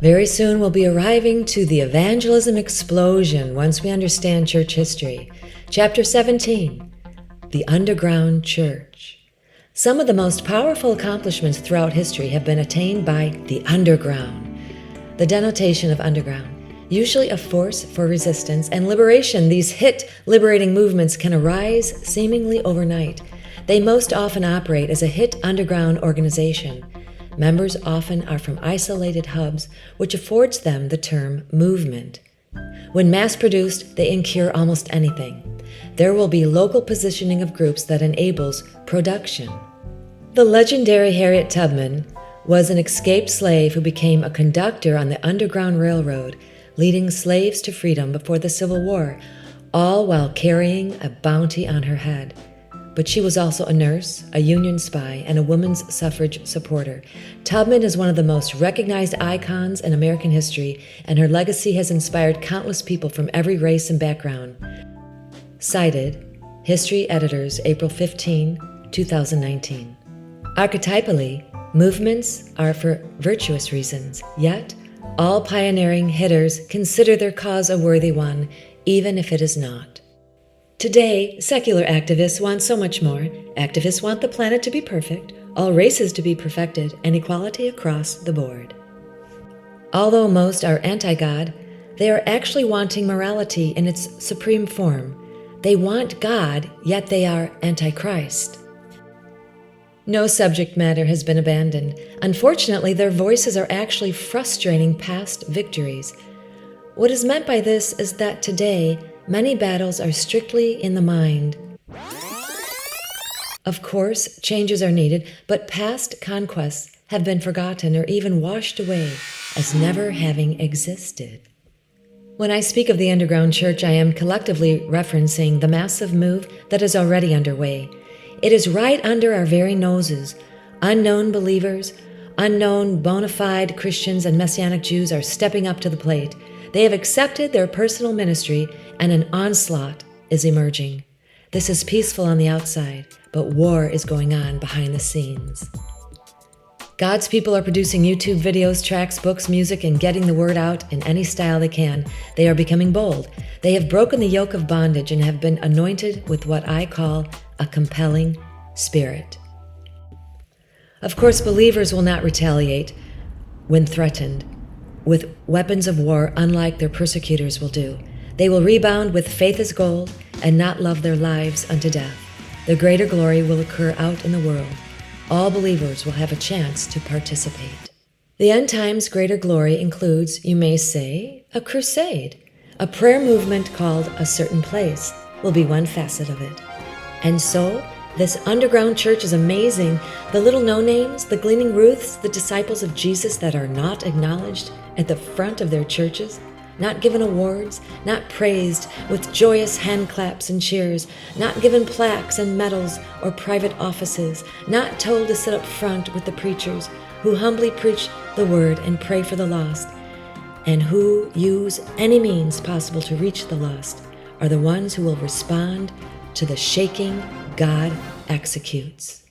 Very soon we'll be arriving to the evangelism explosion once we understand church history. Chapter 17, The Underground Church. Some of the most powerful accomplishments throughout history have been attained by the underground. The denotation of underground, usually a force for resistance and liberation. These hit liberating movements can arise seemingly overnight. They most often operate as a hit underground organization. Members often are from isolated hubs, which affords them the term movement. When mass-produced, they incur almost anything. There will be local positioning of groups that enables production. The legendary Harriet Tubman was an escaped slave who became a conductor on the Underground Railroad, leading slaves to freedom before the Civil War, all while carrying a bounty on her head. But she was also a nurse, a Union spy, and a women's suffrage supporter. Tubman is one of the most recognized icons in American history, and her legacy has inspired countless people from every race and background. Cited, History Editors, April 15, 2019. Archetypally, movements are for virtuous reasons, yet all pioneering hitters consider their cause a worthy one, even if it is not. Today, secular activists want so much more. Activists want the planet to be perfect, all races to be perfected, and equality across the board. Although most are anti-God, they are actually wanting morality in its supreme form. They want God, yet they are anti-Christ. No subject matter has been abandoned. Unfortunately, their voices are actually frustrating past victories. What is meant by this is that today, many battles are strictly in the mind. Of course, changes are needed, but past conquests have been forgotten or even washed away as never having existed. When I speak of the underground church, I am collectively referencing the massive move that is already underway. It is right under our very noses. Unknown believers, unknown bona fide Christians and Messianic Jews are stepping up to the plate. They have accepted their personal ministry, and an onslaught is emerging. This is peaceful on the outside, but war is going on behind the scenes. God's people are producing YouTube videos, tracks, books, music, and getting the word out in any style they can. They are becoming bold. They have broken the yoke of bondage and have been anointed with what I call a compelling spirit. Of course, believers will not retaliate when threatened with weapons of war, unlike their persecutors will do. They will rebound with faith as gold and not love their lives unto death. The greater glory will occur out in the world. All believers will have a chance to participate. The end times greater glory includes, you may say, a crusade. A prayer movement called A Certain Place will be one facet of it. And so, this underground church is amazing. The little no-names, the gleaning Ruths, the disciples of Jesus that are not acknowledged at the front of their churches, not given awards, not praised with joyous hand claps and cheers, not given plaques and medals or private offices, not told to sit up front with the preachers who humbly preach the word and pray for the lost, and who use any means possible to reach the lost, are the ones who will respond to the shaking God executes.